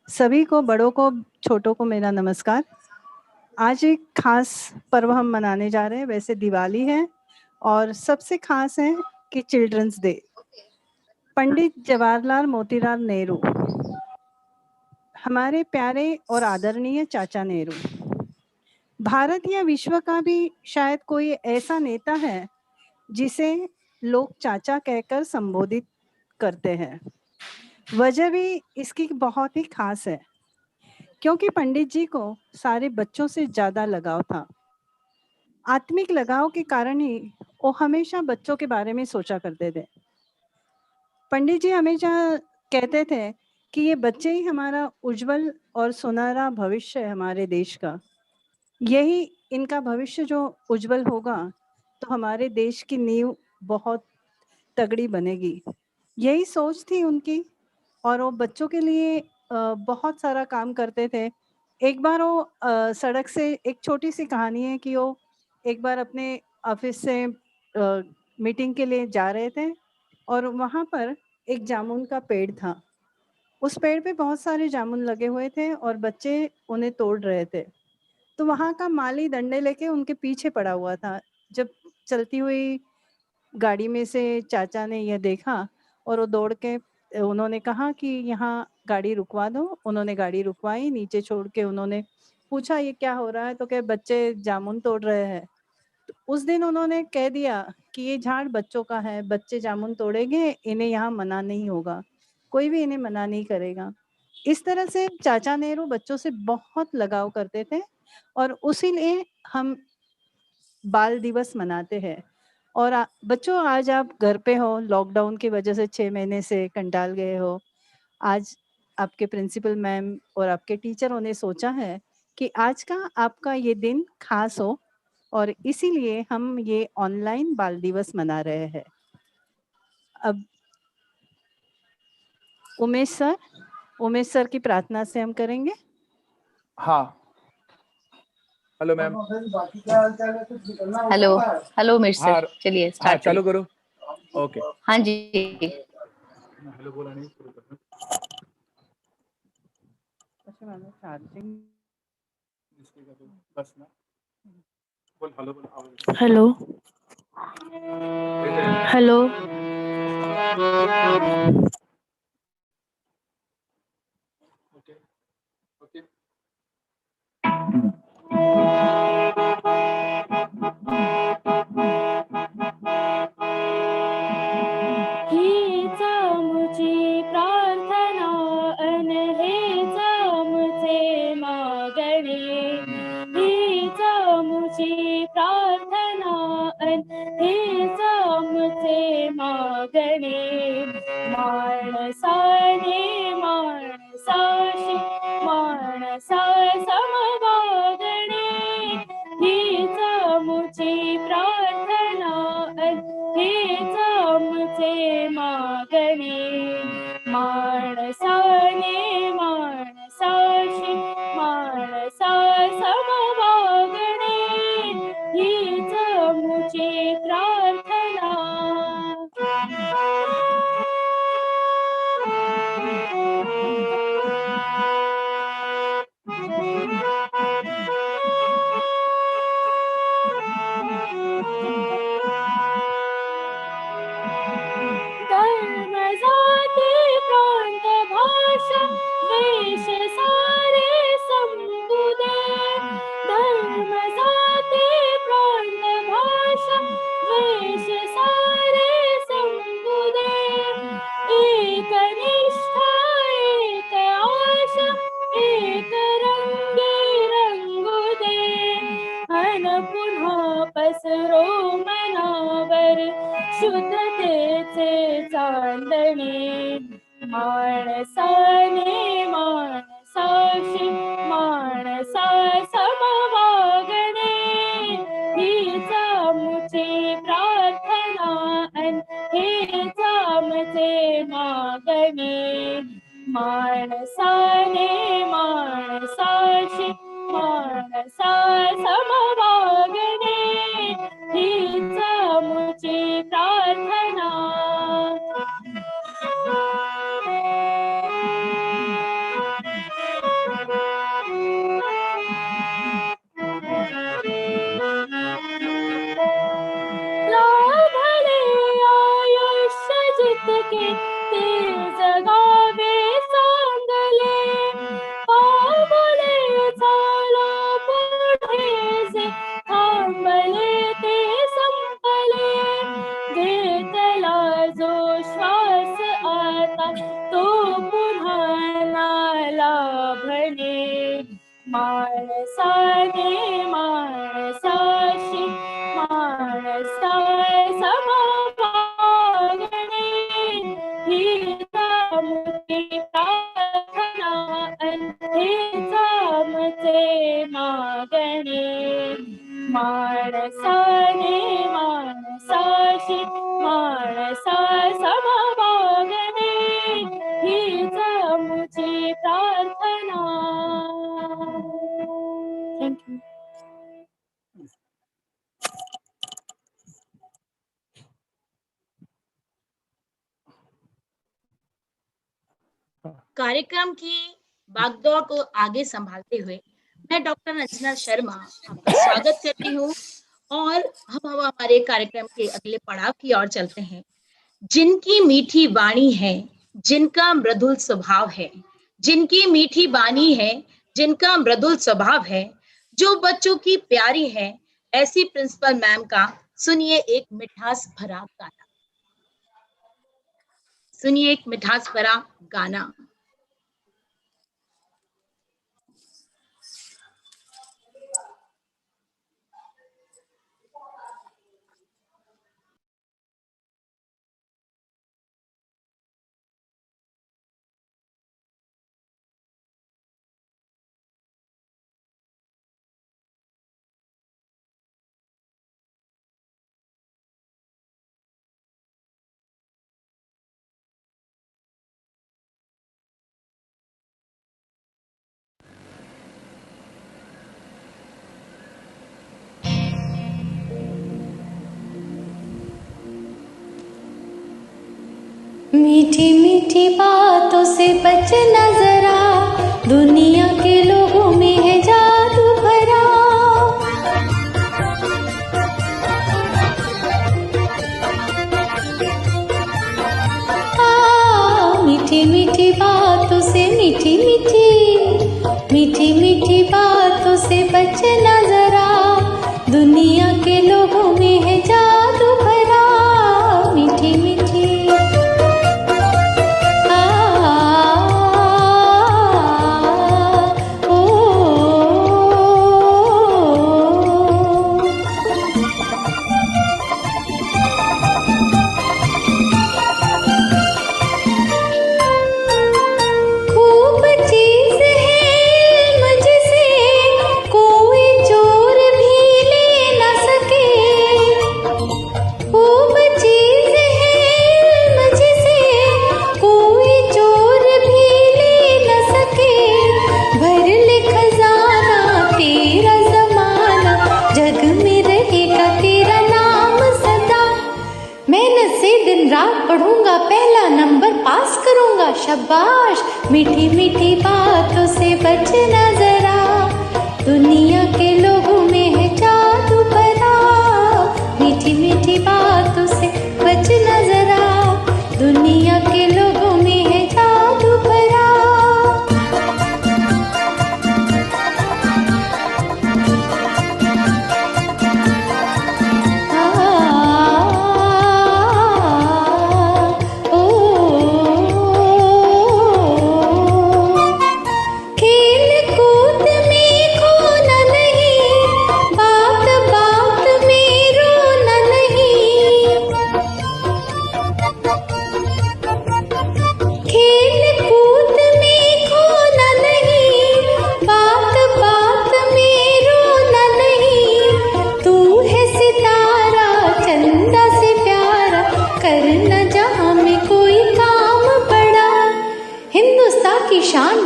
सभी को, बड़ों को, छोटों को मेरा नमस्कार। आज एक खास पर्व हम मनाने जा रहे हैं। वैसे दिवाली है और सबसे खास है कि चिल्ड्रंस डे। पंडित जवाहरलाल मोतीलाल नेहरू, हमारे प्यारे और आदरणीय चाचा नेहरू, भारत या विश्व का भी शायद कोई ऐसा नेता है जिसे लोग चाचा कहकर संबोधित करते हैं। वजह भी इसकी बहुत ही खास है, क्योंकि पंडित जी को सारे बच्चों से ज़्यादा लगाव था। आत्मिक लगाव के कारण ही वो हमेशा बच्चों के बारे में सोचा करते थे। पंडित जी हमेशा कहते थे कि ये बच्चे ही हमारा उज्जवल और सुनहरा भविष्य है हमारे देश का। यही इनका भविष्य जो उज्जवल होगा तो हमारे देश की नींव बहुत तगड़ी बनेगी। यही सोच थी उनकी और वो बच्चों के लिए बहुत सारा काम करते थे। एक बार वो सड़क से, एक छोटी-सी कहानी है कि वो एक बार अपने ऑफ़िस से मीटिंग के लिए जा रहे थे और वहाँ पर एक जामुन का पेड़ था। उस पेड़ पे बहुत सारे जामुन लगे हुए थे और बच्चे उन्हें तोड़ रहे थे। तो वहाँ का माली डंडे लेके उनके पीछे पड़ा हुआ था। जब चलती हुई गाड़ी में से चाचा ने यह देखा और वो दौड़ के उन्होंने कहा कि यहाँ गाड़ी रुकवा दो। उन्होंने गाड़ी रुकवाई, नीचे छोड़ के उन्होंने पूछा ये क्या हो रहा है? तो कहे बच्चे जामुन तोड़ रहे हैं। तो उस दिन उन्होंने कह दिया कि ये झाड़ बच्चों का है, बच्चे जामुन तोड़ेंगे, इन्हें यहाँ मना नहीं होगा, कोई भी इन्हें मना नहीं करेगा। इस तरह से चाचा नेहरू बच्चों से बहुत लगाव करते थे और उसीलिए हम बाल दिवस मनाते हैं। और बच्चों, आज आप घर पे हो, लॉकडाउन की वजह से 6 महीने से कंटाल गए हो। आज आपके प्रिंसिपल मैम और आपके टीचरों ने सोचा है कि आज का आपका ये दिन खास हो और इसीलिए हम ये ऑनलाइन बाल दिवस मना रहे हैं। अब उमेश सर की प्रार्थना से हम करेंगे। हाँ, hello ma'am. Hello hello Umesh हाँ सर, चलिए हाँ, स्टार्ट चालू करिए। करो। ओके। हाँ जी। हेलो बोला नहीं, शुरू करना। अच्छा मैम, चार्जिंग बस ना बोल, हेलो बोल। Hello hello okay okay. हीच आमची प्रार्थना अन हेच आमचे मागणे, हीच आमची प्रार्थना अन हेच आमचे मागणे. माणसाने माणसाशी माणसा समवागणे, हीच आमची प्रार्थना अन हेच आमचे मागणे. माणसाने माणसाशी माणसा समवागणे, हीच आमची प्रार्थना. धर्म जाती प्रांत भाषा द्वेष सारे संबुदे, धर्म जाती प्रांत भाषा द्वेष सारे संबुदे. एक निष्ठा एक आशा एक रंगी रंगू दे, अन पुन्हा पसरो मनावर शुद्धतेचे चांदणे. माणसाने माणसाशी माणसा समवागणे, हीच आमची प्रार्थना अन हेच आमचे मागणे. माणसाने माणसाशी माणसा समवागणे, हीच आमची प्रार्थना. माणसाने माणसाशी माणसा समवागणे हीच आमची प्रार्थना हीच आमचे मागणे माणसाने माणसाशी माणसा समवागणे हीच आमची प्रार्थना. थँक्यू. कार्यक्रम की बागडोर को आगे संभालते हुए मैं डॉक्टर रंजना शर्मा आपका स्वागत करती हूँ और हम हमारे कार्यक्रम के अगले पड़ाव की ओर चलते हैं. जिनकी मीठी वाणी है, जिनका मृदुल स्वभाव है, जिनकी मीठी वाणी है, जिनका मृदुल स्वभाव है, जो बच्चों की प्यारी है, ऐसी प्रिंसिपल मैम का सुनिए एक मिठास भरा गाना. सुनिए एक मिठास भरा गाना. मीठी मीठी बातों से बचना जरा, दुनिया के लोगों में है जादू भरा. मीठी मीठी बातों से मीठी मीठी बातों से बचना जरा, दुनिया के लोगों में है जादू भरा. मीठी मीठी पढ़ूंगा, पहला नंबर पास करूंगा, शाबाश. मीठी मीठी बातों से बचना जरा, दुनिया के लोगों में है जादू भरा. मीठी मीठी बातों से बचना जरा, दुनिया के लोगों में है जादू भरा.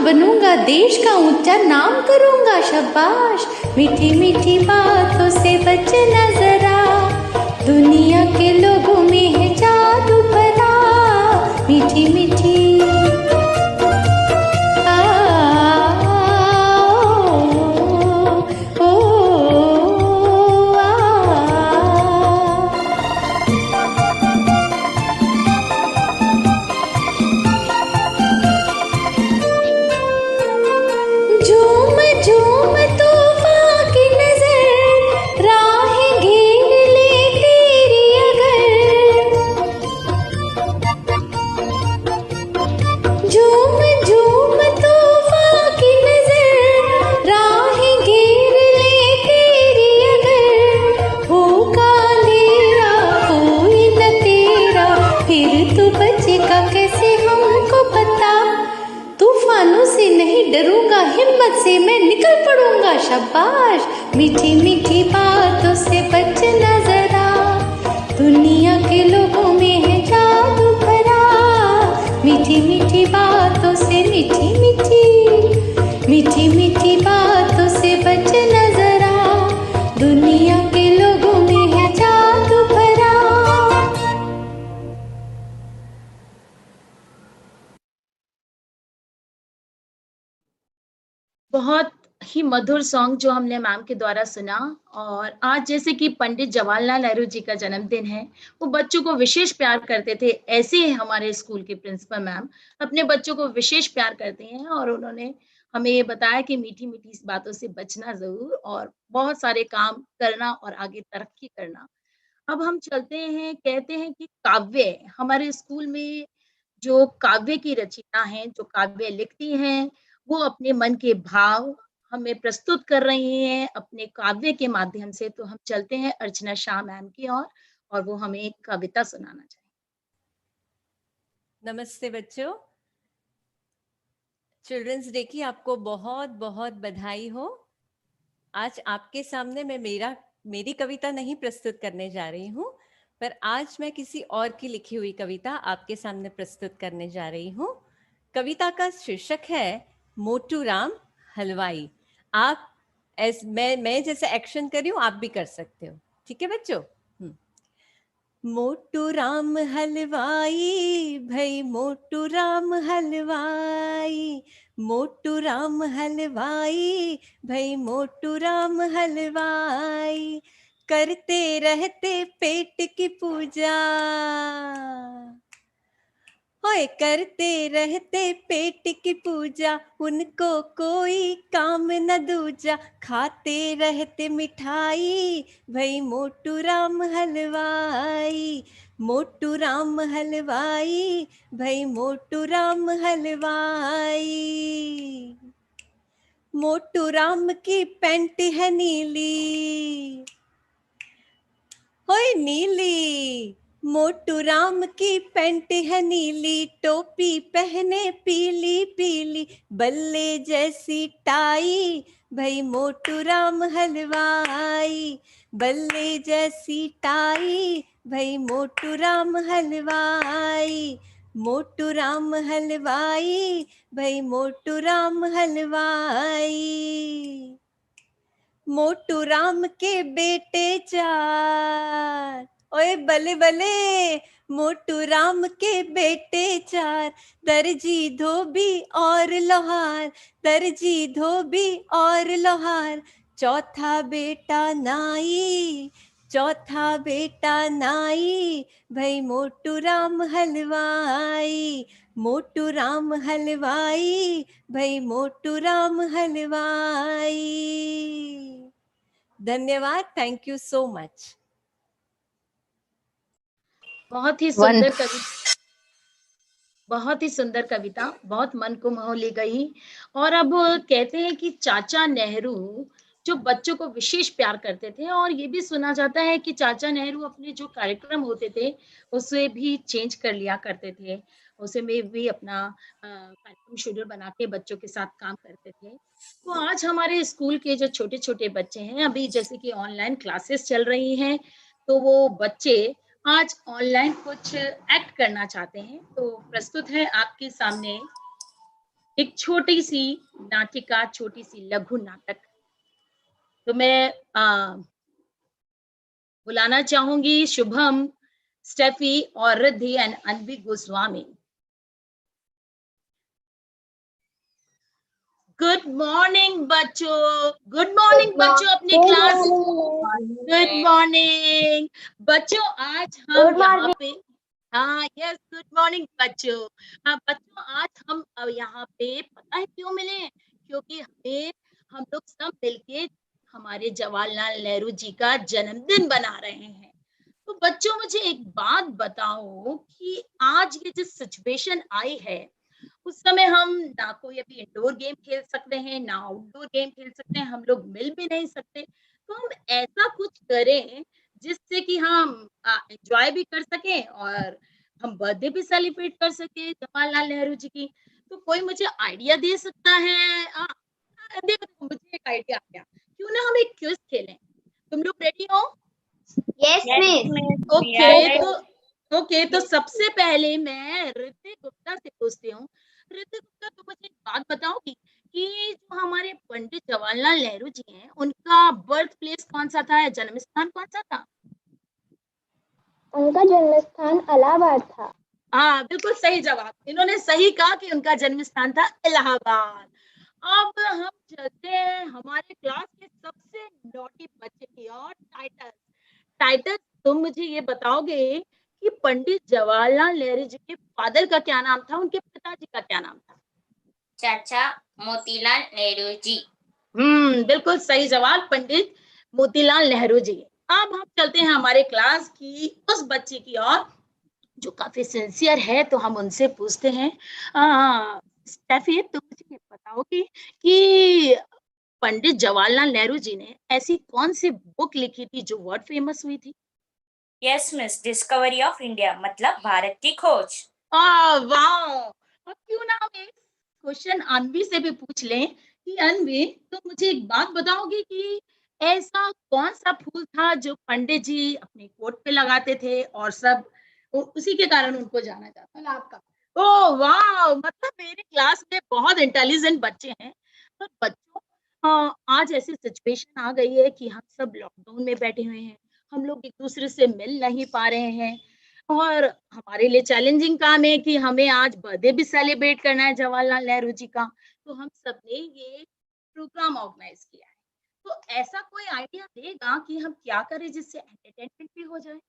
बनूंगा, देश का ऊंचा नाम करूंगा, शाबाश. मीठी मीठी बातों से बचना जरा, दुनिया के लोगों में है जादू भरा. मीठी मीठी से नहीं डरूंगा, हिम्मत से मैं निकल पड़ूंगा। शाबाश, मीठी मीठी बातों से बचना जरा, दुनिया के लोगों में है जादू भरा। मीठी मीठी बातों से, मीठी मीठी बातों से बचना जरा, दुनिया के लोगों में है जादू भरा। बहुत ही मधुर सॉन्ग जो हमने मैम के द्वारा सुना। और आज जैसे कि पंडित जवाहरलाल नेहरू जी का जन्मदिन है, वो बच्चों को विशेष प्यार करते थे। ऐसे ही हमारे स्कूल के प्रिंसिपल मैम अपने बच्चों को विशेष प्यार करते हैं और उन्होंने हमें ये बताया कि मीठी मीठी बातों से बचना जरूर और बहुत सारे काम करना और आगे तरक्की करना। अब हम चलते हैं, कहते हैं कि काव्य हमारे स्कूल में जो काव्य की रचयिता हैं, जो काव्य लिखती हैं, वो अपने मन के भाव हमें प्रस्तुत कर रही हैं अपने काव्य के माध्यम से। तो हम चलते हैं अर्चना शाह मैम की ओर और वो हमें एक कविता सुनाना चाहेंगे। नमस्ते बच्चों, चिल्ड्रंस डे की आपको बहुत बहुत बधाई हो। आज आपके सामने मैं मेरी कविता नहीं प्रस्तुत करने जा रही हूँ, पर आज मैं किसी और की लिखी हुई कविता आपके सामने प्रस्तुत करने जा रही हूँ। कविता का शीर्षक है मोटू राम हलवाई। आप मैं जैसे एक्शन कर रही हूँ, आप भी कर सकते हो, ठीक है बच्चों? मोटू राम हलवाई, भाई मोटू राम हलवाई, मोटू राम हलवाई, भाई मोटू राम हलवाई, करते रहते पेट की पूजा, होए करते रहते पेट की पूजा, उनको कोई काम न दूजा, खाते रहते मिठाई, भाई मोटू राम हलवाई, मोटू राम हलवाई, भाई मोटू राम हलवाई। मोटू राम की पैंट है नीली, होए नीली, मोटू राम की पैंट है नीली, टोपी पहने पीली पीली, बल्ले जैसी टाई, भाई मोटू राम हलवाई, बल्ले जैसी टाई, भाई मोटू राम हलवाई, मोटू राम हलवाई, भाई मोटू राम हलवाई। मोटू राम के बेटे चार, ओए बले बले, मोटू राम के बेटे चार, दर्जी धोबी और लोहार, दर्जी धोबी और लोहार, चौथा बेटा नाई, चौथा बेटा नाई, भाई मोटू राम हलवाई, मोटू राम हलवाई, भाई मोटू राम हलवाई। धन्यवाद, थैंक यू सो मच। बहुत ही सुंदर कविता, बहुत ही सुंदर कविता, बहुत मन को मोह ले गई। और अब कहते हैं कि चाचा नेहरू जो बच्चों को विशेष प्यार करते थे, और ये भी सुना जाता है कि चाचा नेहरू अपने जो कार्यक्रम होते थे उसे भी चेंज कर लिया करते थे, उसे में भी अपना कार्यक्रम शेड्यूल बना के बच्चों के साथ काम करते थे। तो आज हमारे स्कूल के जो छोटे छोटे बच्चे हैं, अभी जैसे कि ऑनलाइन क्लासेस चल रही हैं, तो वो बच्चे आज ऑनलाइन कुछ एक्ट करना चाहते हैं। तो प्रस्तुत है आपके सामने एक छोटी सी नाटिका, छोटी सी लघु नाटक। तो मैं बुलाना चाहूंगी शुभम, स्टेफी और Riddhi and Anvi Goswami. Good morning बच्चों, गुड मॉर्निंग बच्चों अपनी क्लास। गुड मॉर्निंग बच्चों, आज हम यहाँ पे, हाँ यस गुड मॉर्निंग बच्चों। हाँ बच्चों, आज हम यहाँ पे पता है क्यों मिले? क्योंकि हम लोग सब मिलके हमारे जवाहरलाल नेहरू जी का जन्मदिन बना रहे हैं। तो बच्चों मुझे एक बात बताओ कि आज ये जो सिचुएशन आई है, उस समय हम ना कोई अभी इंडोर गेम खेल सकते हैं, ना आउटडोर गेम खेल सकते हैं, हम लोग मिल भी नहीं सकते। तो हम ऐसा कुछ करें जिससे कि हम एंजॉय भी कर सकें और हम बर्थडे भी सेलिब्रेट कर सकें जवाहरलाल नेहरू जी की। तो कोई मुझे आइडिया दे सकता है? देखो मुझे एक आइडिया आ गया, क्यों ना हम एक क्विज खेलें। तुम लोग रेडी हो? Yes, miss. ओके, तो सबसे पहले मैं ऋतिक गुप्ता से पूछती हूँ। ऋतिक गुप्ता, तुम मुझे एक बात बताओगी कि जो हमारे पंडित जवाहरलाल नेहरू जी हैं, उनका बर्थ प्लेस कौन सा था, जन्म स्थान कौन सा था? उनका जन्म स्थान इलाहाबाद था। हाँ, बिल्कुल सही जवाब। इन्होंने सही कहा कि उनका जन्म स्थान था इलाहाबाद। अब हम चलते हैं हमारे क्लास के सबसे नॉटी बच्चे की ओर, टाइटस। टाइटस, तुम मुझे ये बताओगे कि पंडित जवाहरलाल नेहरू जी के फादर का क्या नाम था, उनके पिताजी का क्या नाम था? चाचा मोतीलाल नेहरू जी। बिल्कुल सही जवाब, पंडित मोतीलाल नेहरू जी। अब हम चलते हैं हमारे क्लास की उस बच्चे की ओर जो काफी सिंसियर है, तो हम उनसे पूछते हैं। स्टेफी, तुम मुझे ये बताओगी कि पंडित जवाहरलाल नेहरू जी ने ऐसी कौन सी बुक लिखी थी जो वर्ल्ड फेमस हुई थी? Yes miss, discovery of India, मतलब भारत की खोज। वाह! अब क्यों ना हम एक क्वेश्चन अनवी से भी पूछ लें कि अनवी, तो मुझे एक बात बताओगी कि ऐसा कौन सा फूल था जो पंडित जी अपने कोट पे लगाते थे और सब उसी के कारण उनको जाना जाता? गुलाब का। ओह वाह! मतलब मेरी क्लास में बहुत इंटेलिजेंट बच्चे हैं। पर बच्चों, आज ऐसी सिचुएशन आ गई है कि हम सब लॉकडाउन में बैठे हुए हैं, हम लोग एक दूसरे से मिल नहीं पा रहे हैं और हमारे लिए चैलेंजिंग काम है कि हमें आज बर्थडे भी सेलिब्रेट करना है जवाहरलाल नेहरू जी का। तो हम सबने ये प्रोग्राम ऑर्गेनाइज किया है। तो ऐसा कोई आइडिया देगा कि हम क्या करें जिससे एंटरटेनमेंट भी हो जाए?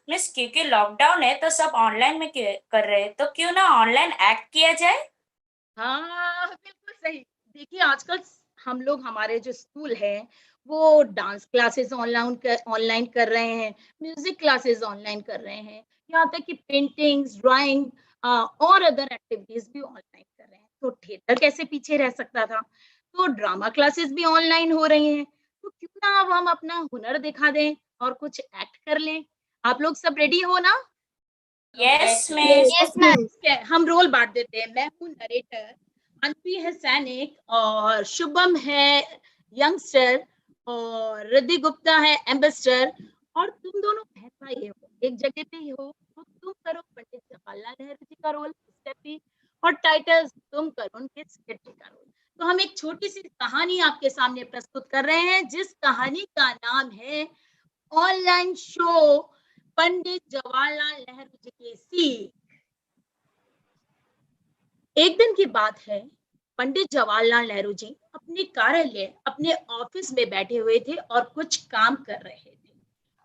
मिस, क्योंकि लॉकडाउन है तो सब ऑनलाइन में कर रहे हैं, तो क्यों ना ऑनलाइन एक्ट किया जाए। हाँ, बिल्कुल सही। देखिए आजकल हम लोग, हमारे जो स्कूल है वो डांस क्लासेस ऑनलाइन कर रहे हैं, म्यूजिक क्लासेस ऑनलाइन कर रहे हैं, यहाँ तक कि पेंटिंग्स, ड्राइंग और अदर एक्टिविटीज भी ऑनलाइन कर रहे हैं। तो थिएटर कैसे पीछे रह सकता था? तो ड्रामा क्लासेस भी ऑनलाइन हो रही हैं। तो क्यों ना अब हम अपना हुनर दिखा दें और कुछ एक्ट कर लें। आप लोग सब रेडी हो ना? Yes miss. Yes, ma'am. ठीक है, हम रोल बांट देते हैं। मैं हूँ नरेटर, अनपी है सैनिक और शुभम है यंगस्टर और रिद्धि गुप्ता है एम्बेसडर। और तुम दोनों बहन भाई हो, एक जगह पे ही हो, तो तुम करो पंडित जवाहरलाल नेहरू जी का रोल स्टेफी, और टाइटस तुम करो उनके सेक्रेटरी का रोल। तो हम एक छोटी सी कहानी आपके सामने प्रस्तुत कर रहे हैं, जिस कहानी का नाम है ऑनलाइन शो पंडित जवाहरलाल नेहरू जी की सीख। एक दिन की बात है, पंडित जवाहरलाल नेहरू जी अपने कार्यालय, अपने ऑफिस में बैठे हुए थे और कुछ काम कर रहे थे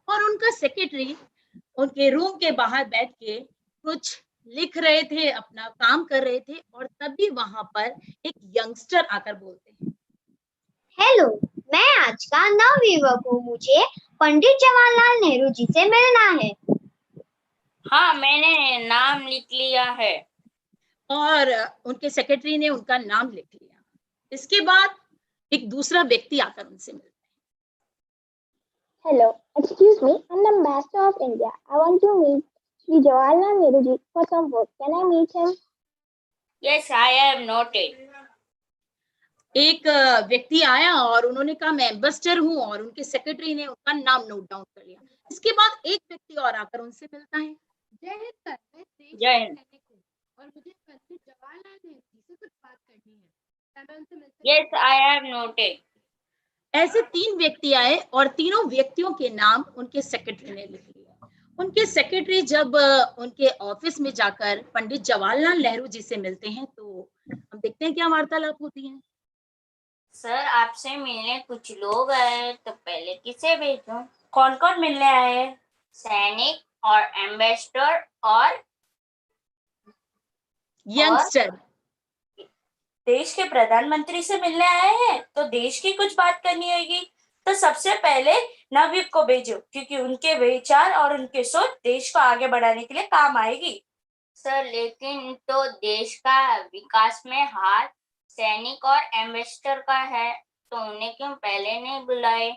और उनका सेक्रेटरी उनके रूम के बाहर बैठ के कुछ लिख रहे थे, अपना काम कर रहे थे। और तभी वहां पर एक यंगस्टर आकर बोलते हैं, हेलो, मैं आज का नवयुवक हूँ। मुझे पंडित जवाहरलाल नेहरू जी से मिलना है। हाँ, मैंने नाम लिख लिया है। और उनके सेक्रेटरी ने उनका नाम लिख लिया। इसके बाद एक दूसरा व्यक्ति आकर उनसे मिलता है। Hello, excuse me, I'm the ambassador of India. I want to meet Sri Jawaharlal Nehru ji for some work. Can I meet him? Yes, I have noted. एक व्यक्ति आया और उन्होंने कहा मैं एम्बेसडर हूँ, और उनके सेक्रेटरी ने उनका नाम नोट डाउन कर लिया। इसके बाद एक व्यक्ति और आकर उनसे मिलता है। जय हिंद सर, मैं देश जय का हिंद। सैनिक हूँ और मुझे पंडित जवाहरलाल नेहरू जी से कुछ बात करनी है। क्या मैं उनसे मिल सकती हूँ? Yes, I have noted. ऐसे तीन व्यक्ति आए और तीनों व्यक्तियों के नाम उनके सेक्रेटरी ने लिख लिया। उनके सेक्रेटरी जब उनके ऑफिस में जाकर पंडित जवाहरलाल नेहरू जी से मिलते हैं, तो हम देखते हैं क्या वार्तालाप होती है। सर, आपसे मिलने कुछ लोग आए, तो पहले किसे भेजूं? कौन कौन मिलने आए? सैनिक और एम्बेसडर और यंगस्टर। देश के प्रधानमंत्री से मिलने आए हैं, तो देश की कुछ बात करनी होगी। तो सबसे पहले नवयुग को भेजो, क्योंकि उनके विचार और उनके सोच देश को आगे बढ़ाने के लिए काम आएगी। सर, लेकिन तो देश का विकास में हाथ सैनिक और एम्बेसडर का है, तो उन्हें क्यों पहले नहीं बुलाए?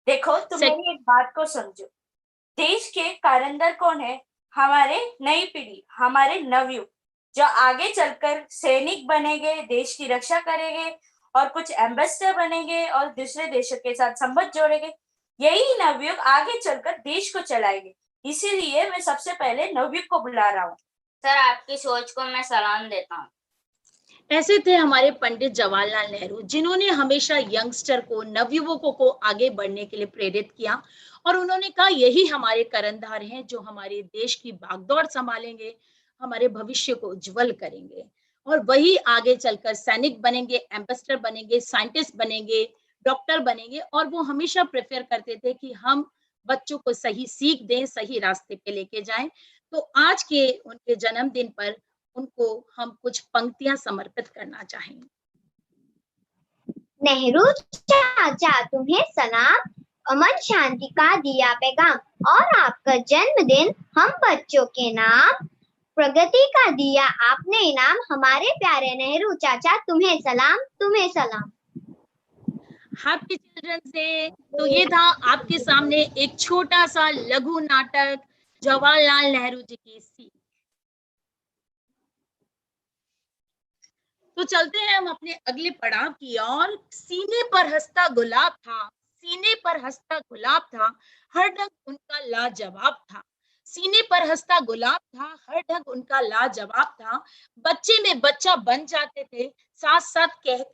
देखो, तुम मेरी एक बात को समझो। देश के कारंदर कौन है? हमारे नई पीढ़ी, हमारे नवयुग। जो आगे चलकर सैनिक बनेंगे, देश की रक्षा करेंगे और कुछ एम्बेसडर बनेंगे और दूसरे देशों के साथ संबंध जोड़ेंगे। यही नवयुग आगे चलकर देश को चलाएंगे। इसीलिए मैं सबसे पहले नवयुग को बुला रहा हूँ। सर, आपकी सोच को मैं सलाम देता हूँ। ऐसे थे हमारे पंडित जवाहरलाल नेहरू, जिन्होंने हमेशा यंगस्टर को, नवयुवकों को आगे बढ़ने के लिए प्रेरित किया और उन्होंने कहा यही हमारे कर्णधार हैं जो हमारे देश की भागदौड़ संभालेंगे, हमारे भविष्य को उज्जवल करेंगे और वही आगे चलकर सैनिक बनेंगे, एम्बेसडर बनेंगे, साइंटिस्ट बनेंगे, डॉक्टर बनेंगे। और वो हमेशा प्रेफर करते थे कि हम बच्चों को सही सीख दें, सही रास्ते पे लेके जाएं। तो आज के उनके जन्मदिन पर उनको हम कुछ पंक्तियां समर्पित करना चाहेंगे। नेहरू चाचा तुम्हें सलाम, अमन शांति का दिया पैगाम और आपका जन्मदिन हम बच्चों के नाम, प्रगति का दिया आपने इनाम, हमारे प्यारे नेहरू चाचा तुम्हें सलाम, तुम्हें सलाम। Happy children's day. तो ये था आपके सामने एक छोटा सा लघु नाटक, जवाहरलाल नेहरू जी की सीख। तो चलते हैं हम अपने अगले पड़ाव की ओर। सीने पर हंसता गुलाब था, सीने पर हंसता गुलाब था, हर ढंग उनका लाजवाब था। सीने पर हंसता गुलाब था, हर ढंग उनका लाजवाब था। बच्चे में बच्चा बन जाते थे, साथ साथ कह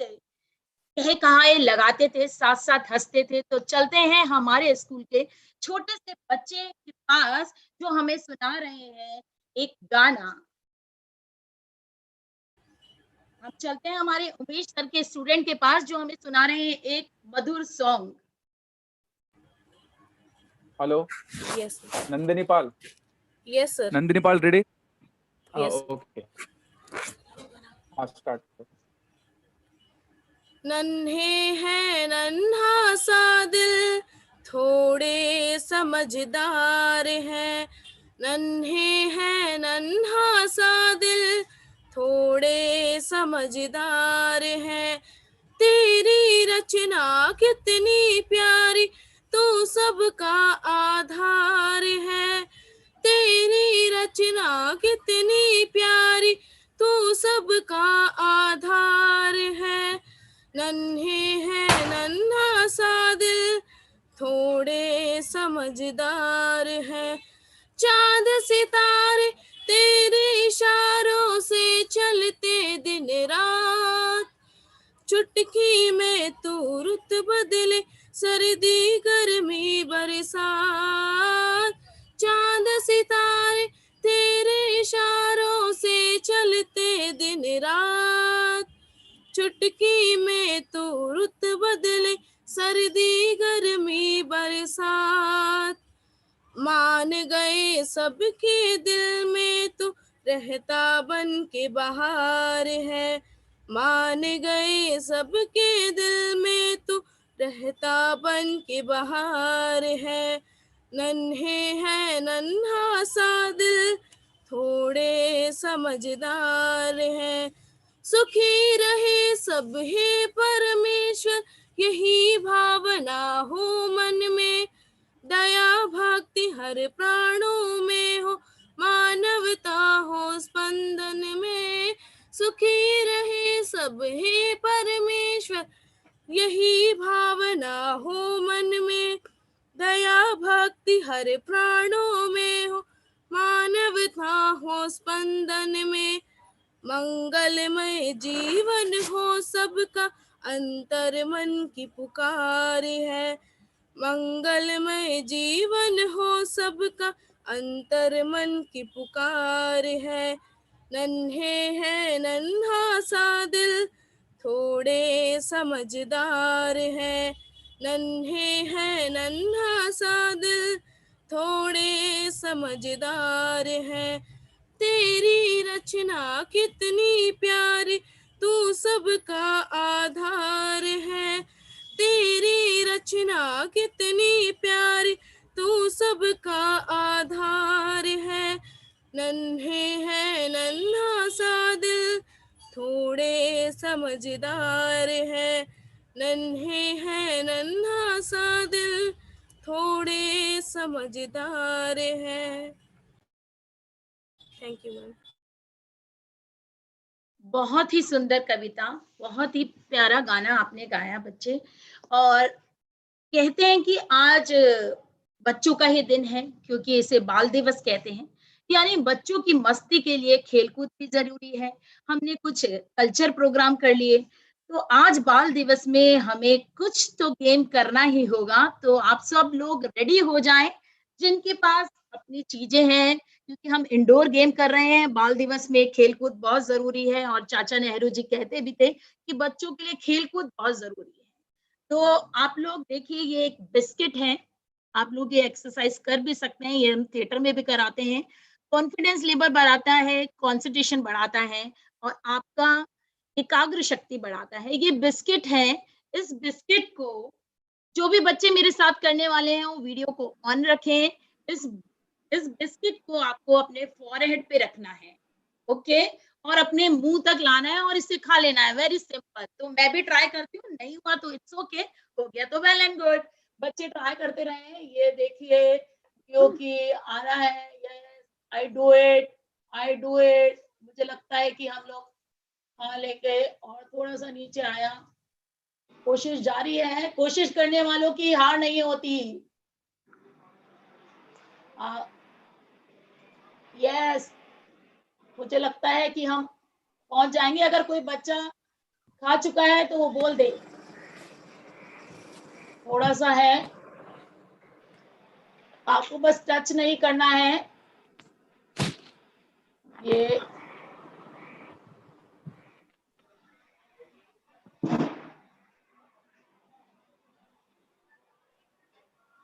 कहाए लगाते थे, साथ साथ हंसते थे। तो चलते हैं हमारे स्कूल के छोटे से बच्चे के पास जो हमें सुना रहे हैं एक गाना। हम चलते हैं हमारे उमेश सर के स्टूडेंट के पास जो हमें सुना रहे हैं एक मधुर song. Hello, Yes, sir. Nandini Pal. Yes, sir. Nandini Pal ready? Yes. Okay, हाँ स्टार्ट। नन्हे हैं नन्हा सा दिल, थोड़े समझदार हैं। नन्हे हैं नन्हा सा दिल, थोड़े समझदार हैं। तेरी रचना कितनी प्यारी, तू सबका आधार है। तेरी रचना कितनी प्यारी, तू सबका आधार है। नन्हे हैं नन्हा सा दिल, थोड़े समझदार हैं। चांद सितारे तेरे इशारों से चलते दिन रात, चुटकी में तू रुत बदले, सर्दी गर्मी बरसात। चांद सितारे तेरे इशारों से चलते दिन रात, चुटकी में तू रुत बदले, सर्दी गर्मी बरसात। मान गए सबके दिल में तू रहता बन के बहार है। मान गए सबके दिल में तू रहता बन के बहार है। नन्हे हैं नन्हा सा दिल, थोड़े समझदार हैं। सुखी रहे सब हे परमेश्वर, यही भावना हो मन में। दया भक्ति हर प्राणों में हो, मानवता हो स्पंदन में। सुखी रहे सब हे परमेश्वर, यही भावना हो मन में। दया भक्ति हर प्राणों में हो, मानवता हो स्पंदन में। मंगलमय जीवन हो सबका, अंतर मन की पुकार है। मंगलमय जीवन हो सबका, अंतर मन की पुकार है। नन्हे हैं नन्हा सा दिल, थोड़े समझदार हैं। नन्हे हैं नन्हा सा दिल, थोड़े समझदार हैं। तेरी रचना कितनी प्यारी, तू सबका आधार है। तेरी रचना कितनी प्यारी, तू सबका आधार है। नन्हे हैं नन्हा सा दिल, थोड़े समझदार है। नन्हे हैं नन्हा सा दिल, थोड़े समझदार है। Thank you ma'am. बहुत ही सुंदर कविता, बहुत ही प्यारा गाना आपने गाया बच्चे। और कहते हैं कि आज बच्चों का ही दिन है, क्योंकि इसे बाल दिवस कहते हैं, यानी बच्चों की मस्ती के लिए खेलकूद भी जरूरी है। हमने कुछ कल्चर प्रोग्राम कर लिए, तो आज बाल दिवस में हमें कुछ तो गेम करना ही होगा। तो आप सब लोग रेडी हो जाएं, जिनके पास अपनी चीजें हैं, क्योंकि हम इंडोर गेम कर रहे हैं। बाल दिवस में खेलकूद बहुत जरूरी है, और चाचा नेहरू जी कहते भी थे कि बच्चों के लिए खेलकूद बहुत जरूरी है। तो आप लोग देखिए, ये एक बिस्किट है, आप लोग ये एक्सरसाइज कर भी सकते हैं, ये हम थिएटर में भी कराते हैं। कॉन्फिडेंस लेवल बढ़ाता है, कंसंट्रेशन बढ़ाता है, और आपका एकाग्र शक्ति बढ़ाता है। ये बिस्किट है, इस बिस्किट को जो भी बच्चे मेरे साथ करने वाले हैं वो वीडियो को ऑन रखें। इस बिस्किट को आपको अपने फॉरहेड पे रखना है, ओके, और अपने मुंह तक लाना है और इसे खा लेना है। Very simple. तो मैं भी ट्राई करती हूँ, नहीं हुआ तो इट्स ओके, हो गया तो वेल एंड गुड। बच्चे ट्राई करते रहे। ये देखिए क्योंकि आ रहा है, यस आई डू इट। मुझे लगता है कि हम लोग खा लेंगे। और थोड़ा सा नीचे आया, कोशिश जारी है, कोशिश करने वालों की हार नहीं होती। यस, मुझे लगता है कि हम पहुंच जाएंगे। अगर कोई बच्चा खा चुका है तो वो बोल दे। थोड़ा सा है, आपको बस टच नहीं करना है। ये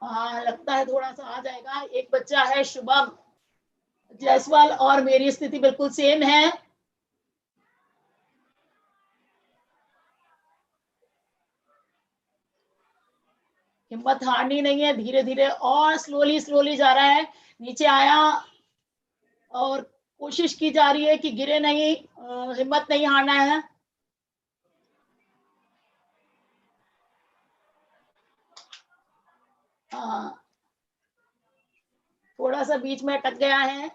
हाँ, लगता है थोड़ा सा आ जाएगा। एक बच्चा है शुभम जायसवाल, और मेरी स्थिति बिल्कुल सेम है। हिम्मत हारनी नहीं है, धीरे धीरे और स्लोली जा रहा है। नीचे आया और कोशिश की जा रही है कि गिरे नहीं, हिम्मत नहीं हारना है। थोड़ा सा बीच में अटक गया है।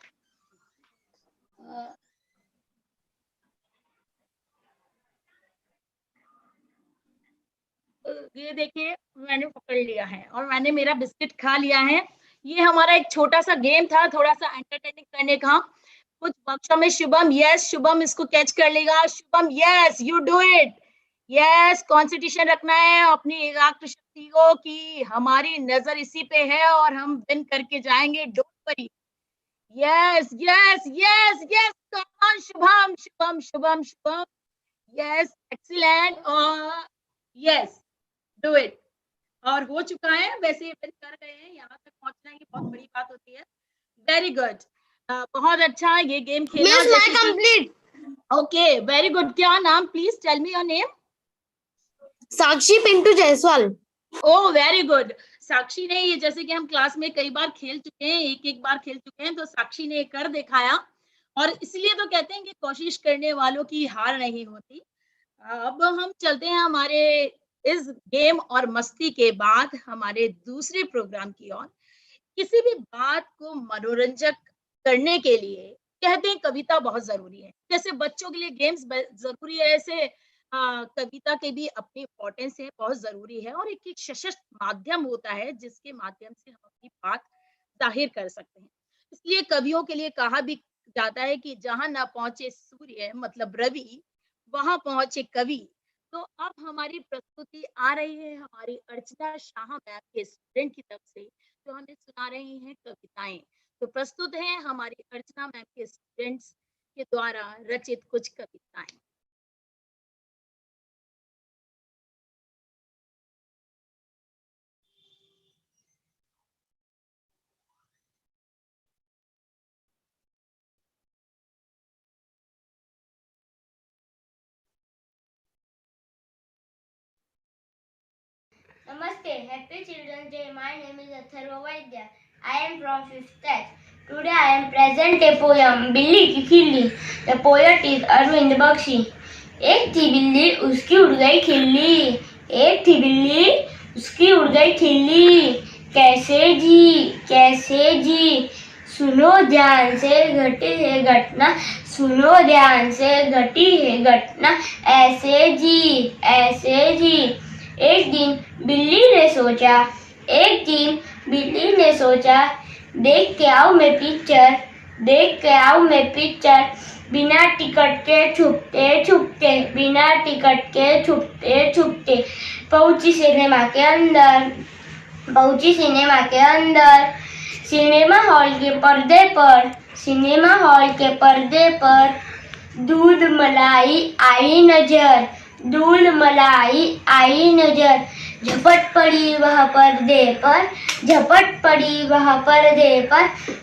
ये देखिए, मैंने पकड़ लिया है और मैंने मेरा बिस्किट खा लिया है। ये हमारा एक छोटा सा गेम था, थोड़ा सा एंटरटेनिंग करने का। कुछ बक्सों में शुभम, यस शुभम इसको कैच कर लेगा। Shubham yes, you do it. Yes, concentration रखना है अपनी एकाग्र शक्ति को कि हमारी नजर इसी पे है और हम विन करके जाएंगे। Don't worry. Yes yes yes yes, come on Shubham Shubham Shubham Shubham. Yes, excellent. और यस, डू इट। और हो चुका है, वैसे विन कर गए हैं। यहाँ तक पहुंचना ही बहुत बड़ी बात होती है। वेरी गुड, बहुत अच्छा ये गेम खेला। कंप्लीट। Okay, very good. क्या नाम, please tell me your name. Sakshi Pintu Jaiswal. Oh very good. Sakshi ने, ये जैसे कि हम क्लास में कई बार खेल चुके हैं, एक बार खेल चुके हैं, तो साक्षी ने कर दिखाया। और इसलिए तो कहते हैं कि कोशिश करने वालों की हार नहीं होती। अब हम चलते हैं हमारे इस गेम और मस्ती के बाद हमारे दूसरे प्रोग्राम की ओर। किसी भी बात को मनोरंजक करने के लिए कहते हैं कविता बहुत जरूरी है। जैसे बच्चों के लिए गेम्स जरूरी है, ऐसे कविता के भी अपनी इम्पोर्टेंस है, बहुत जरूरी है। और एक सशक्त माध्यम होता है जिसके माध्यम से हम अपनी बात जाहिर कर सकते हैं। इसलिए कवियों के लिए कहा भी जाता है कि जहां ना पहुंचे सूर्य मतलब रवि, वहां पहुंचे कवि। तो अब हमारी प्रस्तुति आ रही है हमारी अर्चना शाह मैम के स्टूडेंट की तरफ से, जो हमें सुना रही हैं कविताएं। तो प्रस्तुत है हमारी अर्चना मैम के स्टूडेंट्स के द्वारा रचित कुछ कविताएं। Namaste, happy Children's Day. My name is Atharva Vaidya. I am from 5th class. Today I am present a poem, बिल्ली की खिल्ली. The poet is Arvind Bakshi. एक थी बिल्ली, उसकी उड़ गई खिल्ली. एक थी बिल्ली, उसकी उड़ गई खिल्ली. कैसे जी सुनो ध्यान से घटी है घटना, सुनो ध्यान से घटी है घटना, ऐसे जी। एक दिन बिल्ली ने सोचा, देख के आऊं मैं पिक्चर, बिना टिकट के छुपते पहुंची सिनेमा के अंदर, सिनेमा हॉल के पर्दे पर दूध मलाई आई नजर, झपट पड़ी वह पर्दे पर,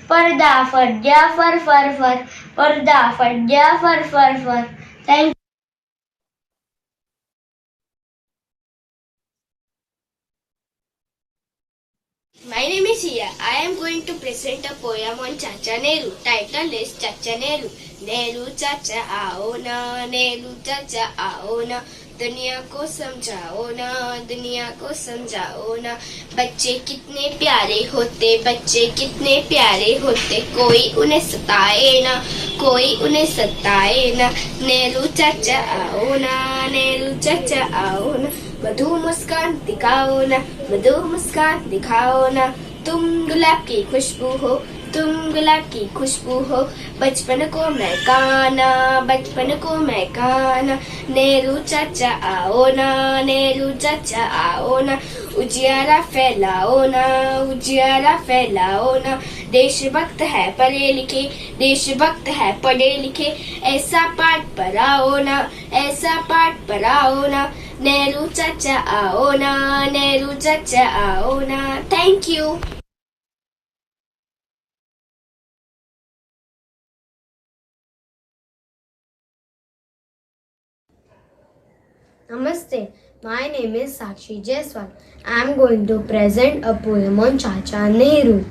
पर्दा फट गया फर। Thank My name is Sia. I am going to present a poem on Chacha Nehru. Title is Chacha Nehru. Nehru चाचा आओ ना, दुनिया को समझाओ ना, बच्चे कितने प्यारे होते, कोई उन्हें सताए ना, नेहरू चाचा आओ ना, मधु मुस्कान दिखाओ ना, तुम गुलाब की खुशबू हो, बचपन को महकाना, नेहरू चाचा आओ ना, उजियारा फैलाओ ना, देशभक्त है पढ़े लिखे, ऐसा पाठ पढ़ाओ ना, नेहरू चाचा आओ ना, thank you. Namaste, my name is Sakshi Jaiswal. I am going to present a poem on Chacha Nehru.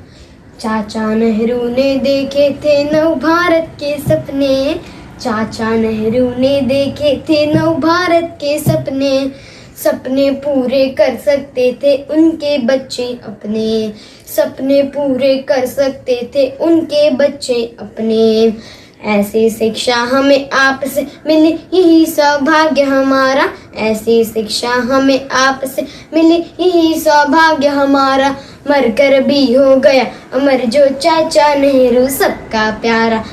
चाचा नेहरू ने देखे थे नव भारत के सपने, चाचा नेहरू ने देखे थे नव भारत के सपने पूरे कर सकते थे उनके बच्चे अपने, ऐसी शिक्षा हमें आपसे मिली यही सौभाग्य हमारा, मरकर भी हो गया अमर जो चाचा नेहरू सबका प्यारा,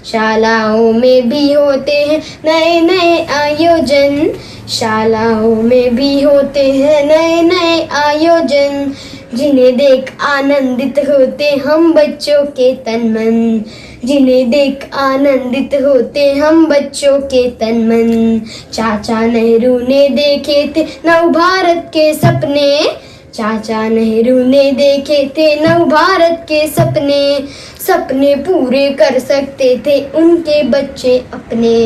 शालाओं में भी होते हैं नए आयोजन, जिन्हें देख आनंदित होते हम बच्चों के तन मन, चाचा नेहरू ने देखे थे नव भारत के सपने पूरे कर सकते थे उनके बच्चे अपने,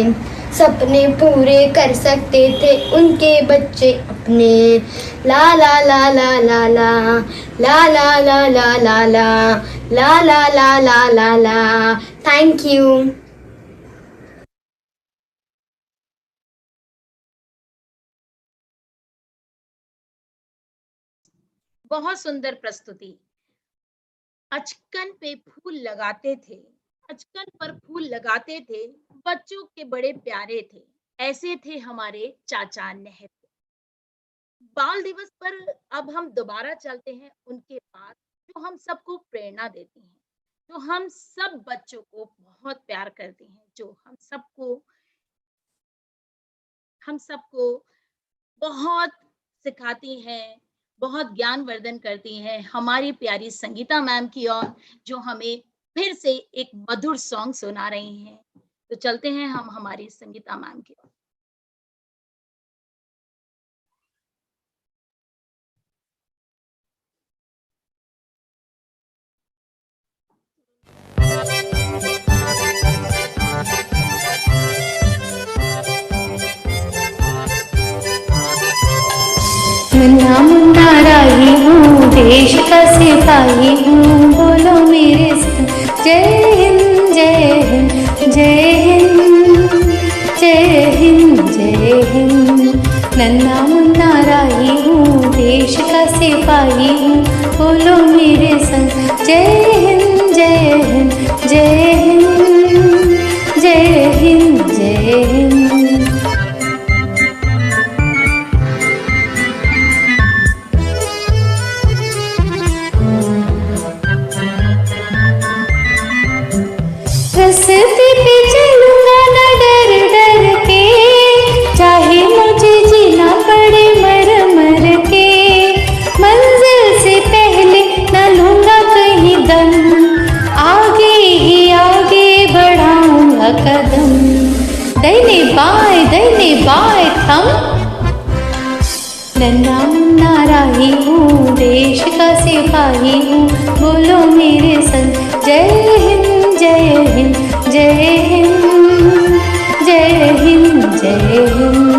ला ला ला ला ला ला ला ला ला ला ला ला ला ला ला ला ला ला, थैंक यू। बहुत सुंदर प्रस्तुति। अचकन पर फूल लगाते थे, बच्चों के बड़े प्यारे थे, ऐसे थे हमारे चाचा नेहरू। बाल दिवस पर अब हम दोबारा चलते हैं उनके पास, जो हम सबको प्रेरणा देती हैं, जो हम सब बच्चों को बहुत प्यार करती हैं, जो हम सबको बहुत सिखाती हैं, बहुत ज्ञानवर्धन करती हैं, हमारी प्यारी संगीता मैम की ओर, जो हमें फिर से एक मधुर सॉन्ग सुना रही हैं। तो चलते हैं हम हमारी संगीता मैम की ओर। मुन्ना मुन्ना राही हूँ, देश का सिपाही हूँ, बोलो मेरे संग जय हिंद जय हिंद जय हिंद जय हिंद जय हिंद। नन्ना मुन्ना राही हूँ, देश देश का सिपाही हूँ, बोलो मेरे संग जय हिंद जय हिंद जय हिंद जय हिंद जय हिंद। रास्ते पे चलूंगा न डर डर के, चाहे मुझे जीना पड़े मर मर के, मंजिल से पहले न लूंगा कहीं दम, आगे ही आगे बढ़ाऊंगा कदम, दाहिने बाएं थम, नन्हा मुन्ना राही हूँ, देश का सिपाही हूँ, बोलो मेरे संग जय हिंद जय हिंद जय हिंद जय हिंद जय हिंद।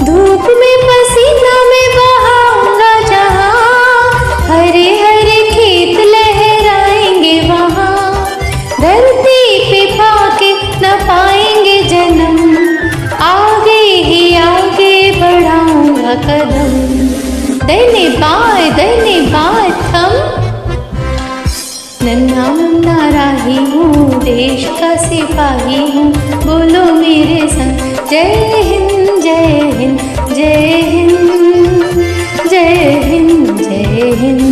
धूप में पसीना में बहाऊंगा जहाँ, हरे हरे खेत लहराएंगे वहाँ, धरती पे पाके न पाएंगे जन्म, आगे ही आगे बढ़ाऊंगा कदम, दाहिने बाएं थम, नन्हा मुन्ना राही हूँ, देश का सिपाही हूँ, बोलो मेरे संग जय हिंद जय हिंद जय हिंद जय हिंद जय हिंद।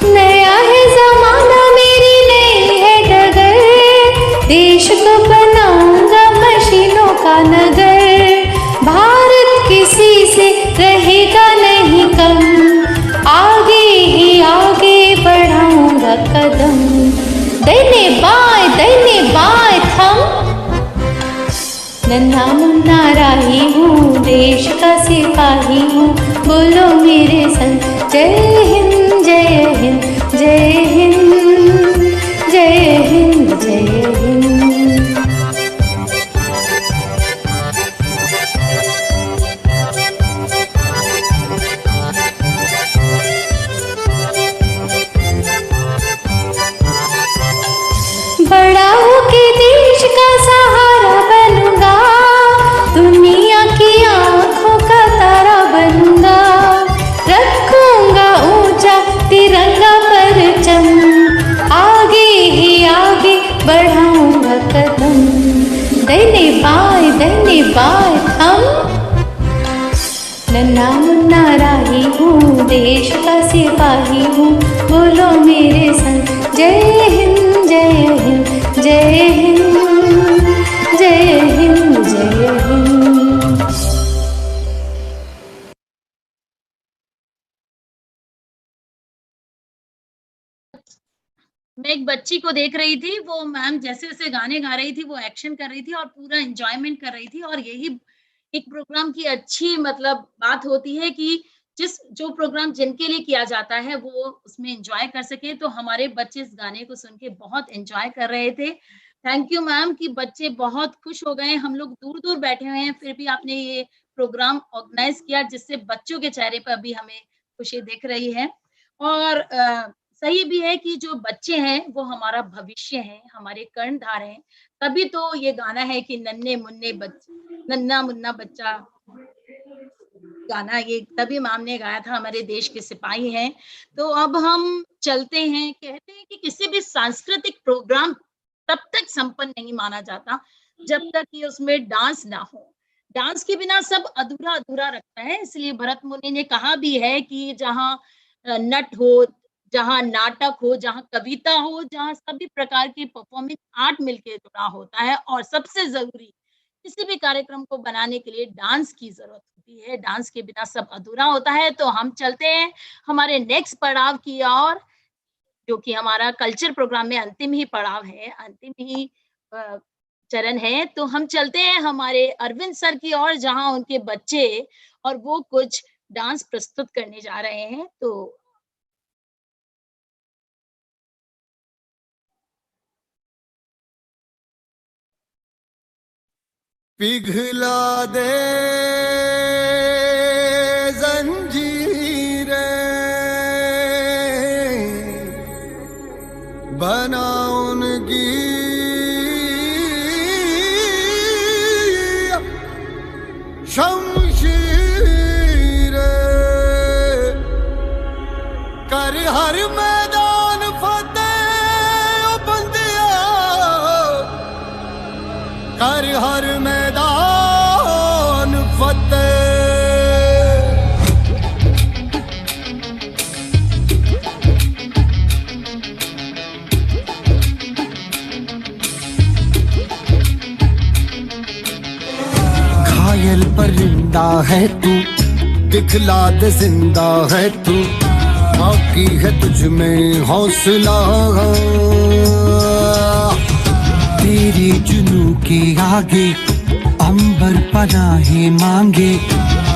नया है जमाना मेरी नई है डगर, देश को बनाऊंगा मशीनों का नगर, भारत किसी से रहेगा नहीं कम, आगे ही आगे बढ़ाऊंगा कदम, दाहिने बाएं थम, नन्हा मुन्ना राही हूँ, देश का सिपाही हूँ, बोलो मेरे संग जय हिंद जय हिंद जय हिंद जय हिंद जय हिंद। बड़ा होके देश का सहारा बनूंगा, दुनिया की आंखों का तारा बनूंगा, रखूंगा ऊंचा तिरंगा परचम, आगे ही आगे बढ़ाऊंगा कदम, दाहिने बाएं थम, नन्हा मुन्ना राही हूँ, देश का सिपाही हूँ, बोलो मेरे संग जय हिंद जय हिंद जय हिंद जय हिंद जय हिंद। मैं एक बच्ची को देख रही थी, वो मैम जैसे जैसे गाने गा रही थी वो एक्शन कर रही थी और पूरा एंजॉयमेंट कर रही थी, और यही एक प्रोग्राम की अच्छी मतलब बात होती है कि जो प्रोग्राम जिनके लिए किया जाता है वो उसमें एंजॉय कर सके। तो हमारे बच्चे इस गाने को सुन के बहुत एंजॉय कर रहे थे। थैंक यू मैम कि बच्चे बहुत खुश हो गए। हम लोग दूर दूर बैठे हुए हैं, फिर भी आपने ये प्रोग्राम ऑर्गेनाइज किया जिससे बच्चों के चेहरे पर भी हमें खुशी दिख रही है। और सही भी है कि जो बच्चे हैं वो हमारा भविष्य है, हमारे कर्णधार हैं। तभी तो ये गाना है कि नन्ना मुन्ना बच्चा गाना, ये तभी मैम ने गाया था, हमारे देश के सिपाही हैं। तो अब हम चलते हैं। कहते हैं कि किसी भी सांस्कृतिक प्रोग्राम तब तक संपन्न नहीं माना जाता जब तक कि उसमें डांस ना हो। डांस के बिना सब अधूरा अधूरा रखता है। इसलिए भरत मुनि ने कहा भी है कि जहाँ नट हो, जहाँ नाटक हो, जहाँ कविता हो, जहाँ सभी प्रकार की परफॉर्मिंग आर्ट मिलके जुड़ा होता है, और सबसे जरूरी किसी भी कार्यक्रम को बनाने के लिए डांस की जरूरत होती है। डांस के बिना सब अधूरा होता है। तो हम चलते हैं हमारे नेक्स्ट पड़ाव की ओर, जो कि हमारा कल्चर प्रोग्राम में अंतिम ही पड़ाव है, अंतिम ही चरण है। तो हम चलते हैं हमारे अरविंद सर की ओर, जहां उनके बच्चे और वो कुछ डांस प्रस्तुत करने जा रहे हैं। तो पिघला दे जंजीरें, बना उनकी शमशीरें, कर हर मैदान फतेह ओ बंदिया, कर हर मैदान फतेह। घायल परिंदा है तू, दिखला दे जिंदा है तू, बाकी है तुझ में हौसला, तेरी जुनू के आगे अंबर पनाहे मांगे,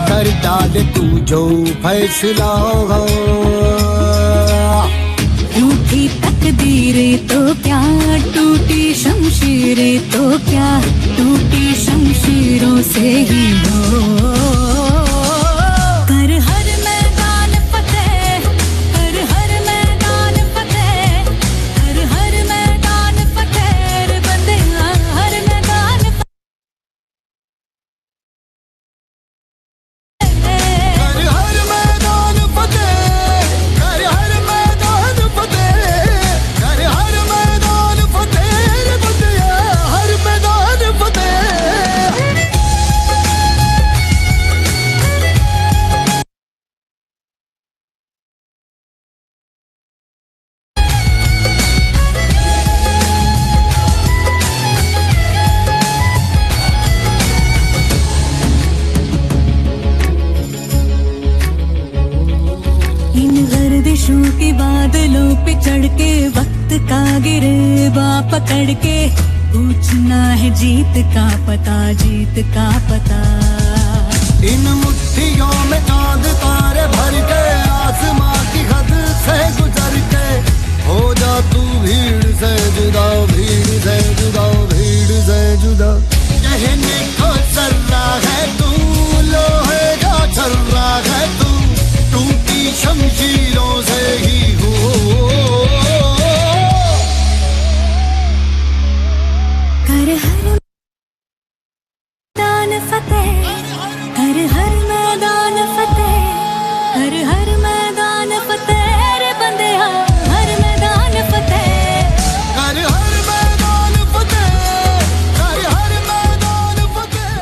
कर डाले तू जो फैसला। टूटी तकदीरें तो क्या, टूटी शमशीरें तो क्या, टूटी शमशीरों से ही हो। कर हर मैदान फतेह, कर हर मैदान फतेह, कर हर मैदान फतेह रे बंदिया, हर मैदान कर हर मैदान फतेह, कर हर मैदान फतेह, कर हर मैदान फतेह रे बंदिया, हर मैदान फतेह। इन गर्दिशों के बादलों पे चढ़ के, वक्त का गिरेबा पकड़ के, पूछना है जीत का पता, जीत का पता। इन मुट्ठियों में चांद तारे भर के, आसमां की हद से गुजर के, हो जा तू भीड़ से जुदा, भीड़ से जुदा, भीड़ से जुदा। कहने को सर्रा है तू, लोहे का छर्रा है तू, टूटी शमशीरों से ही हो। कर हर मैदान फतेह, कर हर मैदान फतेह, कर हर मैदान फतेह रे बंदिया, हर मैदान फतेह। कर हर मैदान फतेह, कर हर मैदान फतेह।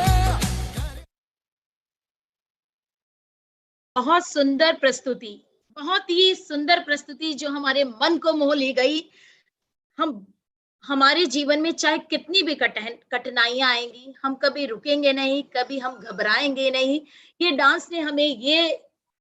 बहुत सुंदर प्रस्तुति, बहुत ही सुंदर प्रस्तुति जो हमारे मन को मोह ले गई। हम हमारे जीवन में चाहे कितनी भी कठिनाइयां आएंगी, हम कभी रुकेंगे नहीं, कभी हम घबराएंगे नहीं। ये डांस ने हमें ये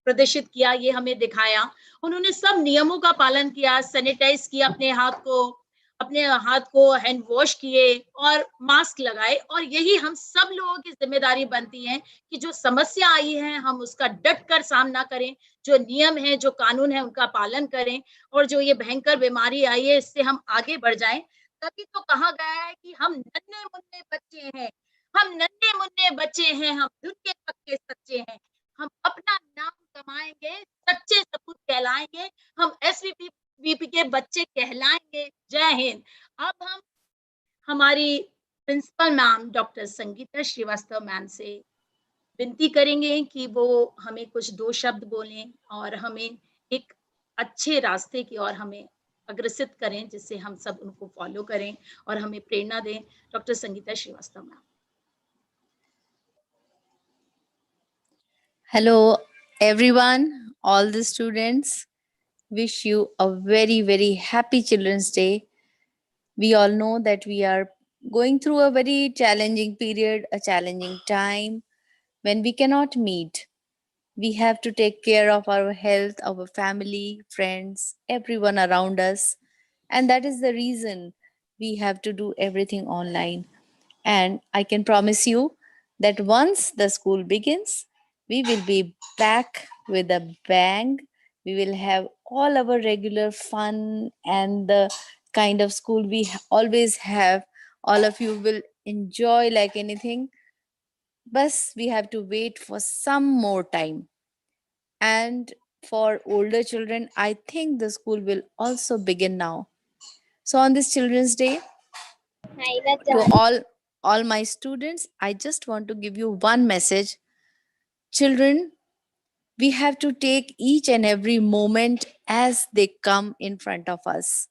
प्रदर्शित किया, ये हमें दिखाया। उन्होंने सब नियमों का पालन किया, सैनिटाइज किया अपने हाथ को हैंड वॉश किए और मास्क लगाए। और यही हम सब लोगों की जिम्मेदारी बनती है कि जो समस्या आई है हम उसका डट कर सामना करें, जो नियम है, जो कानून है उनका पालन करें, और जो ये भयंकर बीमारी आई है इससे हम आगे बढ़ जाएं। तभी तो कहा गया है कि हम नन्हे मुन्ने बच्चे हैं, हम नन्हे मुन्ने बच्चे हैं, हम धुन के पक्के सच्चे हैं, हम अपना नाम कमाएंगे, सच्चे सपूत कहलाएंगे, हम एसवीपी के बच्चे कहलाएंगे। जय हिंद। अब हम हमारी principal ma'am doctor Sangeeta Srivastava ma'am से विनती करेंगे कि वो हमें कुछ 2 शब्द बोलें और हमें एक अच्छे रास्ते की ओर हमें अग्रसित करें, जिससे हम सब उनको फॉलो करें और हमें प्रेरणा दें। Doctor Sangeeta Srivastava ma'am. Hello everyone, all the students. Wish you a very, very happy Children's Day. We all know that we are going through a very challenging period, a challenging time when we cannot meet. We have to take care of our health, our family, friends, everyone around us. And that is the reason we have to do everything online. And I can promise you that once the school begins, we will be back with a bang. We will have all our regular fun and the kind of school we always have. All of you will enjoy like anything. Bus, we have to wait for some more time. And for older children, I think the school will also begin now. So on this Children's Day, to all my students, I just want to give you one message. Children, we have to take each and every moment as they come in front of us.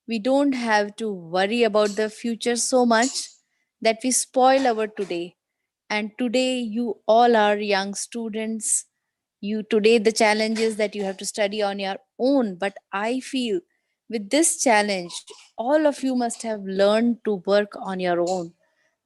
We don't have to worry about the future so much that we spoil our today. And today, you all are young students. You today, the challenge is that you have to study on your own. But I feel with this challenge, all of you must have learned to work on your own,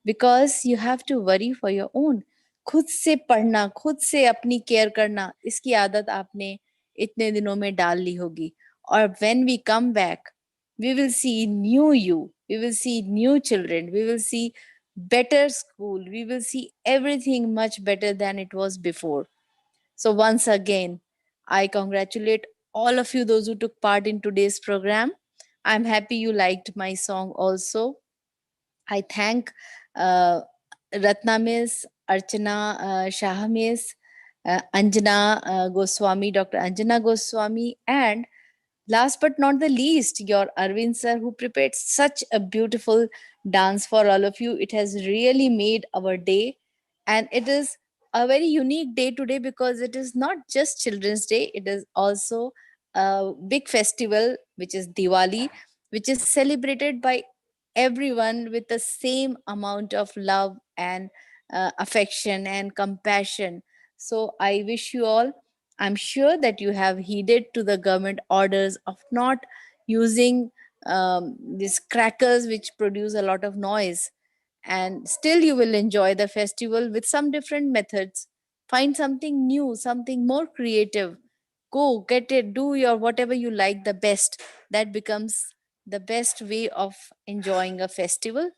because you have to worry for your own. खुद से पढ़ना, खुद से अपनी care करना, इसकी आदत आपने इतने दिनों में डाल ली होगी. और when we come back, we will see new you, we will see new children, we will see better school, we will see everything much better than it was before. So once again, I congratulate all of you, those who took part in today's program. I'm happy you liked my song also. I thank Ratna Miss, Archana Shah Miss, Anjana Goswami, Dr. Anjana Goswami, and last but not the least, your Arvind sir, who prepared such a beautiful dance for all of you. It has really made our day, and it is a very unique day today because it is not just Children's Day, it is also a big festival, which is Diwali, which is celebrated by everyone with the same amount of love and affection and compassion. So I wish you all, I'm sure that you have heeded to the government orders of not using these crackers which produce a lot of noise, and still you will enjoy the festival with some different methods. Find something new, something more creative. Go get it, do your whatever you like the best. That becomes the best way of enjoying a festival.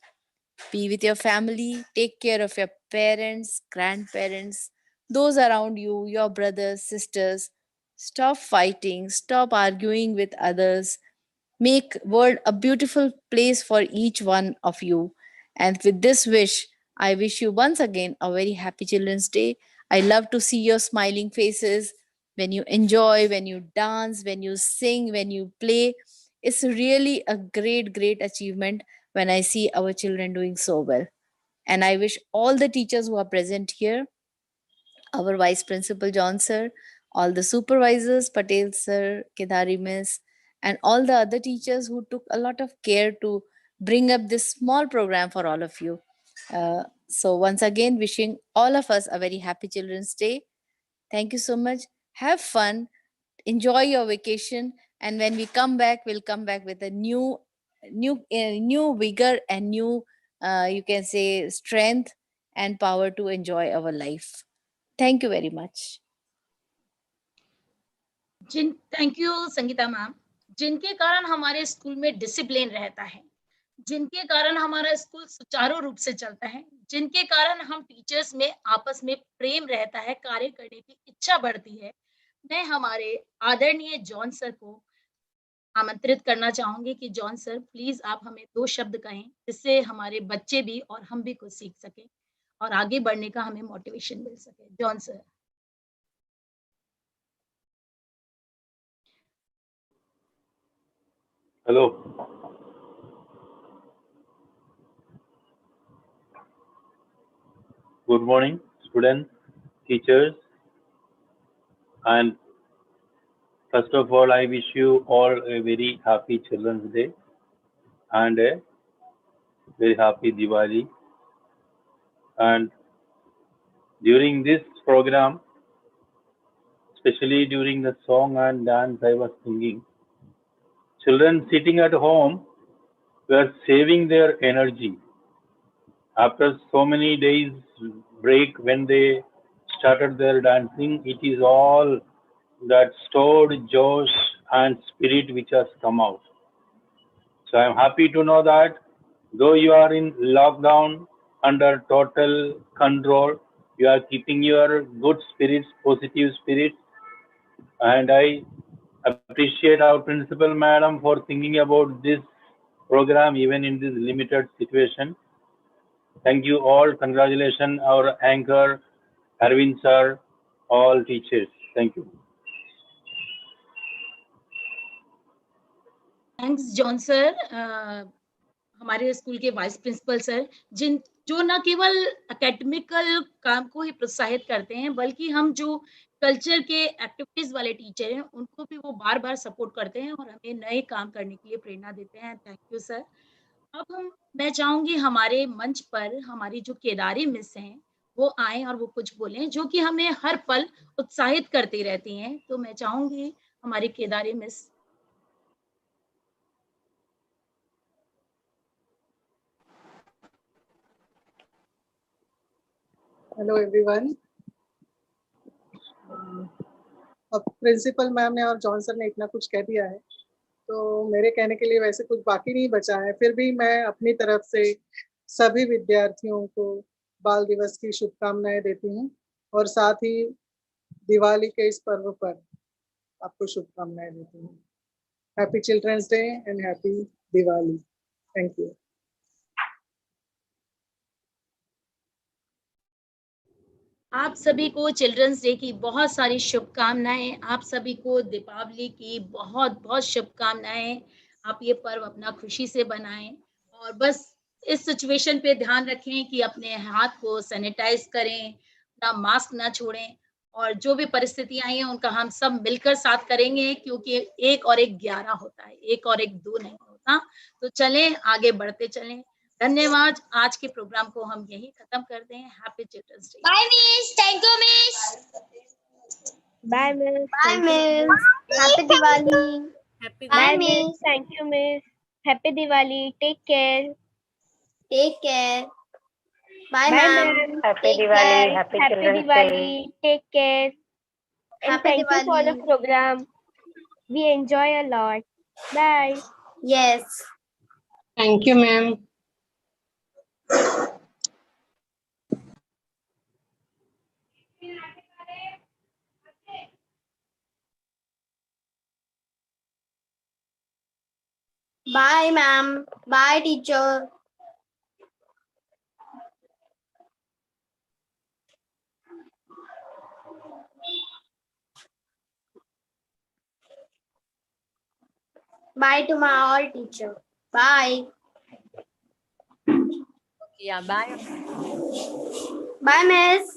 Be with your family, take care of your parents, grandparents, those around you, your brothers, sisters. Stop fighting, stop arguing with others. Make world a beautiful place for each one of you. And with this wish, I wish you once again a very happy Children's Day. I love to see your smiling faces when you enjoy, when you dance, when you sing, when you play. It's really a great, great achievement when I see our children doing so well. And I wish all the teachers who are present here, our Vice Principal John sir, all the supervisors, Patel sir, Kedari miss, and all the other teachers who took a lot of care to bring up this small program for all of you. So once again, wishing all of us a very happy Children's Day. Thank you so much. Have fun. Enjoy your vacation. And when we come back, we'll come back with a new vigor and new, you can say, strength and power to enjoy our life. Thank you very much. Thank you Sangeeta ma'am. जिनके कारण हमारे school में discipline रहता है, जिनके कारण हमारा school सुचारू रूप से चलता है, जिनके कारण हम टीचर्स में आपस में प्रेम रहता है, कार्य करने की इच्छा बढ़ती है, मैं हमारे आदरणीय जॉन सर को आमंत्रित करना चाहूंगी कि जॉन सर प्लीज आप हमें 2 शब्द कहें, जिससे हमारे बच्चे भी और हम भी कुछ सीख सकें और आगे बढ़ने का हमें मोटिवेशन मिल सके. John sir. Hello. Good morning, students, teachers, and first of all, I wish you all a very happy Children's Day and a very happy Diwali. And during this program, especially during the song and dance I was singing, children sitting at home were saving their energy. After so many days break, when they started their dancing, it is all that stored joy and spirit which has come out. So I am happy to know that though you are in lockdown under total control, you are keeping your good spirits, positive spirits, and I appreciate our principal madam for thinking about this program even in this limited situation. Thank you all. Congratulations, our anchor, Arvind sir, all teachers. Thank you. Thanks John sir, हमारे school के vice principal sir, जो न केवल academical काम को ही प्रोत्साहित करते हैं, बल्कि हम जो कल्चर के एक्टिविटीज वाले टीचर हैं उनको भी वो बार-बार सपोर्ट करते हैं और हमें नए काम करने के लिए प्रेरणा देते हैं। Thank you sir. अब मैं चाहूंगी हमारे मंच पर हमारी जो केदारी मिस हैं वो आए और वो कुछ बोलें, जो कि हमें हर पल उत्साहित करती रहती हैं। तो मैं चाहूंगी हमारी केदारी मिस। Hello everyone. अब प्रिंसिपल मैम ने और जॉन सर ने इतना कुछ कह दिया है तो मेरे कहने के लिए वैसे कुछ बाकी नहीं बचा है। फिर भी मैं अपनी तरफ से सभी विद्यार्थियों को बाल दिवस की शुभकामनाएं देती हूँ और साथ ही दिवाली के इस पर्व पर आपको शुभकामनाएं देती हूँ। Happy children's day and happy Diwali. Thank you. आप सभी को चिल्ड्रंस डे की बहुत सारी शुभकामनाएं। आप सभी को दीपावली की बहुत बहुत शुभकामनाएं। आप ये पर्व अपना खुशी से बनाएं और बस इस सिचुएशन पे ध्यान रखें कि अपने हाथ को सैनिटाइज करें, अपना मास्क ना छोड़ें और जो भी परिस्थितियां आई हैं उनका हम सब मिलकर साथ करेंगे, क्योंकि 1 और 1 11 होता है, 1 और 1 2 नहीं होता। तो चलें, आगे बढ़ते चलें। धन्यवाद। आज के प्रोग्राम को हम यही खत्म करते हैं। Happy children's day. Bye miss, thank you miss. Bye miss. Bye miss. Happy Diwali. Bye miss, thank you miss. Happy Diwali. Take care. Take care. Bye bye ma'am. Ma'am. Happy Diwali. Happy Diwali. Take care and Happy thank you for the Diwali. program. We enjoy a lot. Bye. Yes. Thank you ma'am. Bye ma'am. Bye teacher. Bye to my all teacher. Bye. Yeah, bye. Bye miss.